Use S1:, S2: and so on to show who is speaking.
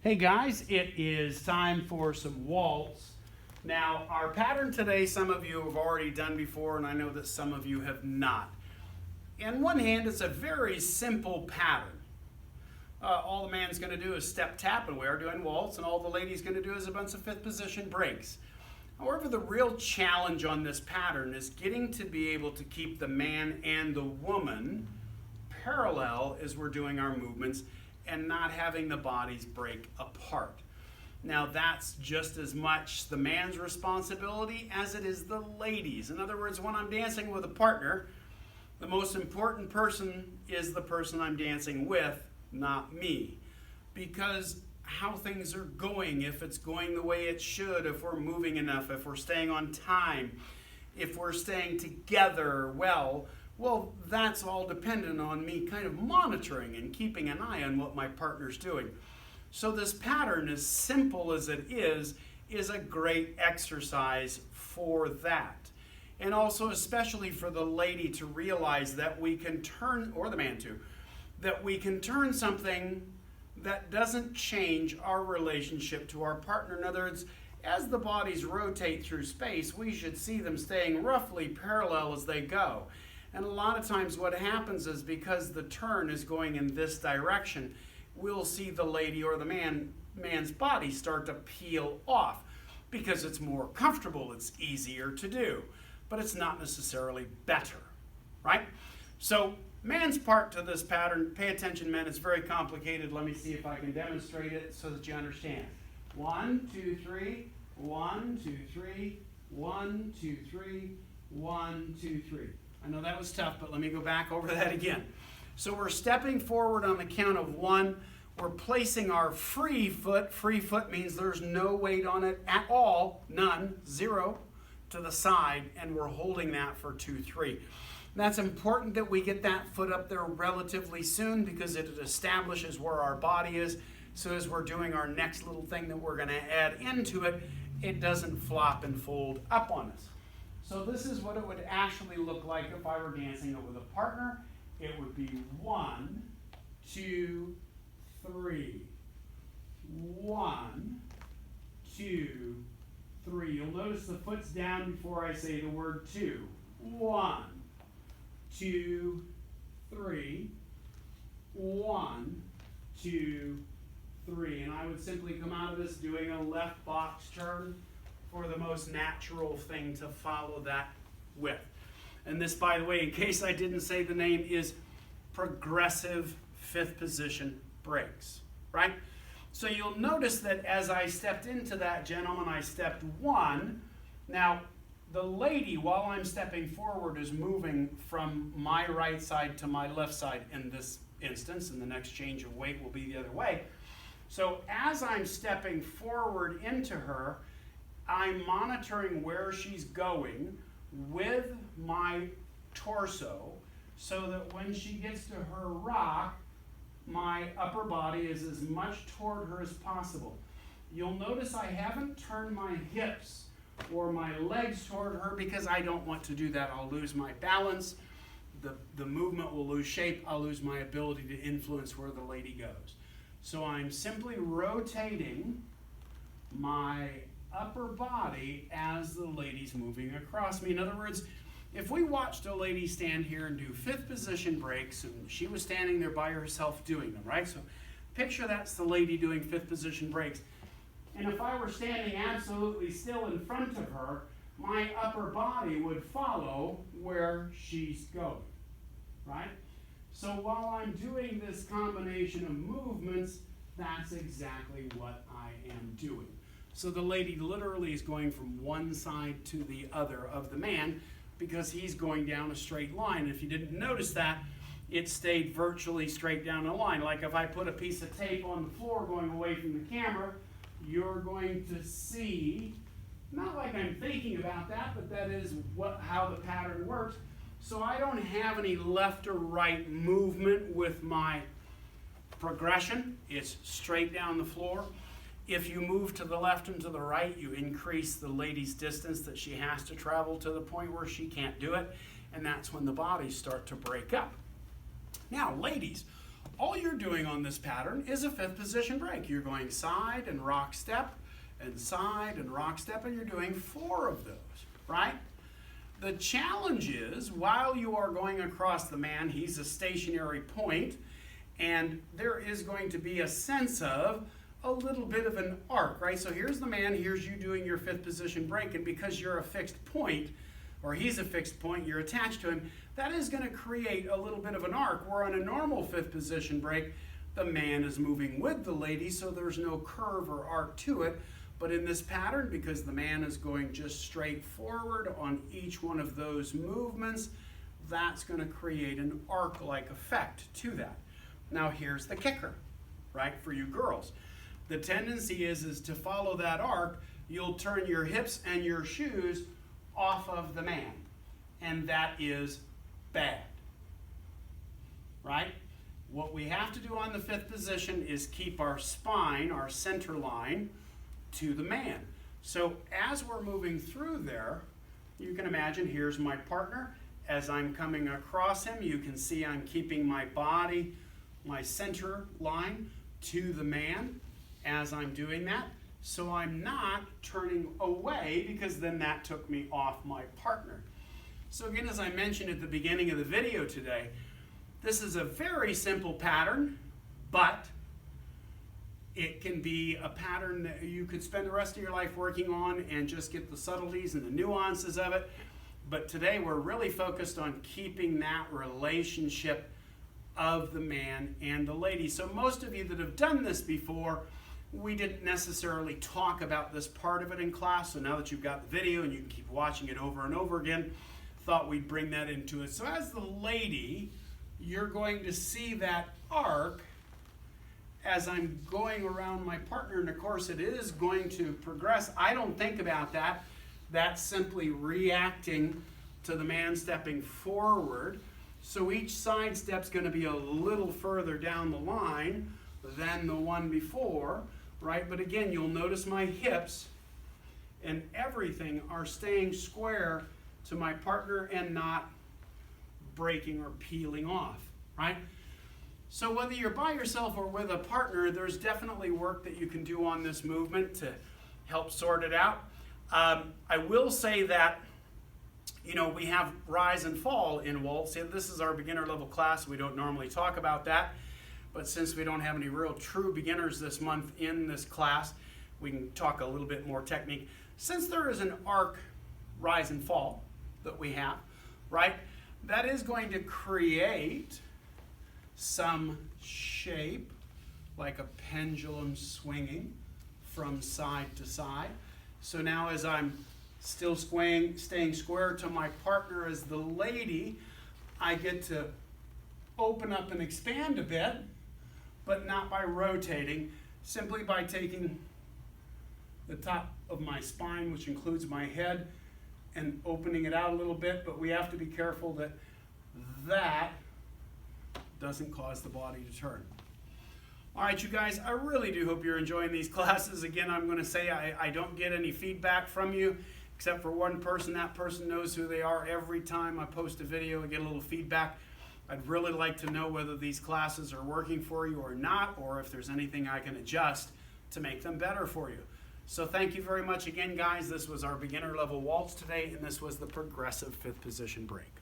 S1: Hey guys, it is time for some waltz. Now, our pattern today, some of you have already done before, and I know that some of you have not. On one hand, it's a very simple pattern. All the man's going to do is step tap, and we are doing waltz, and all the lady's going to do is a bunch of fifth position breaks. However, the real challenge on this pattern is getting to be able to keep the man and the woman parallel as we're doing our movements and not having the bodies break apart. Now, that's just as much the man's responsibility as it is the lady's. In other words, when I'm dancing with a partner, the most important person is the person I'm dancing with, not me. Because how things are going, if it's going the way it should, if we're moving enough, if we're staying on time, if we're staying together well, that's all dependent on me kind of monitoring and keeping an eye on what my partner's doing. So this pattern, as simple as it is a great exercise for that. And also especially for the lady to realize that we can turn, or the man too, that we can turn something that doesn't change our relationship to our partner. In other words, as the bodies rotate through space, we should see them staying roughly parallel as they go. And a lot of times what happens is because the turn is going in this direction, we'll see the lady or the man's body start to peel off because it's more comfortable, it's easier to do, but it's not necessarily better, right? So man's part to this pattern, pay attention men, it's very complicated. Let me see if I can demonstrate it so that you understand. 1, 2, 3, 1, 2, 3, 1, 2, 3, 1, 2, 3. I know that was tough, but let me go back over that again. So we're stepping forward on the count of 1. We're placing our free foot. Free foot means there's no weight on it at all, none, 0, to the side, and we're holding that for 2, 3. That's important that we get that foot up there relatively soon because it establishes where our body is. So as we're doing our next little thing that we're going to add into it, it doesn't flop and fold up on us. So this is what it would actually look like if I were dancing it with a partner. It would be 1, 2, 3. 1, 2, 3. You'll notice the foot's down before I say the word 2. 1, 2, 3. 1, 2, 3. And I would simply come out of this doing a left box turn for the most natural thing to follow that with. And this, by the way, in case I didn't say the name, is progressive fifth position breaks, right? So you'll notice that as I stepped into that gentleman, I stepped 1. Now, the lady, while I'm stepping forward, is moving from my right side to my left side in this instance, and the next change of weight will be the other way. So as I'm stepping forward into her, I'm monitoring where she's going with my torso so that when she gets to her rock, my upper body is as much toward her as possible. You'll notice I haven't turned my hips or my legs toward her because I don't want to do that. I'll lose my balance, the movement will lose shape, I'll lose my ability to influence where the lady goes. So I'm simply rotating my upper body as the lady's moving across me. In other words, if we watched a lady stand here and do fifth position breaks, and she was standing there by herself doing them, right? So picture that's the lady doing fifth position breaks. And if I were standing absolutely still in front of her, my upper body would follow where she's going, right? So while I'm doing this combination of movements, that's exactly what I am doing. So the lady literally is going from one side to the other of the man because he's going down a straight line. If you didn't notice that, it stayed virtually straight down the line. Like if I put a piece of tape on the floor going away from the camera, you're going to see, not like I'm thinking about that, but that is how the pattern works. So I don't have any left or right movement with my progression. It's straight down the floor. If you move to the left and to the right, you increase the lady's distance that she has to travel to the point where she can't do it, and that's when the bodies start to break up. Now, ladies, All you're doing on this pattern is a fifth position break. You're going side and rock step and side and rock step, and you're doing 4 of those, right? The challenge is, while you are going across the man, he's a stationary point, and there is going to be a sense of a little bit of an arc, right? So here's the man, here's you doing your fifth position break, and because you're a fixed point, or he's a fixed point, you're attached to him, that is going to create a little bit of an arc, where on a normal fifth position break, the man is moving with the lady, so there's no curve or arc to it. But in this pattern, because the man is going just straight forward on each one of those movements, that's going to create an arc-like effect to that. Now here's the kicker, right, for you girls. The tendency is to follow that arc, you'll turn your hips and your shoes off of the man, and that is bad, right? What we have to do on the fifth position is keep our spine, our center line, to the man. So as we're moving through there, you can imagine here's my partner. As I'm coming across him, you can see I'm keeping my body, my center line, to the man as I'm doing that. So I'm not turning away, because then that took me off my partner. So again, as I mentioned at the beginning of the video today, this is a very simple pattern, but it can be a pattern that you could spend the rest of your life working on and just get the subtleties and the nuances of it. But today we're really focused on keeping that relationship of the man and the lady. So most of you that have done this before, we didn't necessarily talk about this part of it in class. So now that you've got the video and you can keep watching it over and over again, thought we'd bring that into it. So as the lady, you're going to see that arc as I'm going around my partner, and of course it is going to progress. I don't think about that. That's simply reacting to the man stepping forward. So each side step's going to be a little further down the line than the one before, right? But again, you'll notice my hips and everything are staying square to my partner and not breaking or peeling off, right? So whether you're by yourself or with a partner, there's definitely work that you can do on this movement to help sort it out. I will say that, we have rise and fall in waltz. This is our beginner level class. We don't normally talk about that. But since we don't have any real true beginners this month in this class, we can talk a little bit more technique. Since there is an arc rise and fall that we have, right, that is going to create some shape, like a pendulum swinging from side to side. So now as I'm still staying square to my partner as the lady, I get to open up and expand a bit, but not by rotating, simply by taking the top of my spine, which includes my head, and opening it out a little bit. But we have to be careful that that doesn't cause the body to turn. All right, you guys, I really do hope you're enjoying these classes. Again, I'm going to say I don't get any feedback from you, except for one person. That person knows who they are. Every time I post a video, I get a little feedback. I'd really like to know whether these classes are working for you or not, or if there's anything I can adjust to make them better for you. So thank you very much again, guys. This was our beginner level waltz today, and this was the progressive fifth position break.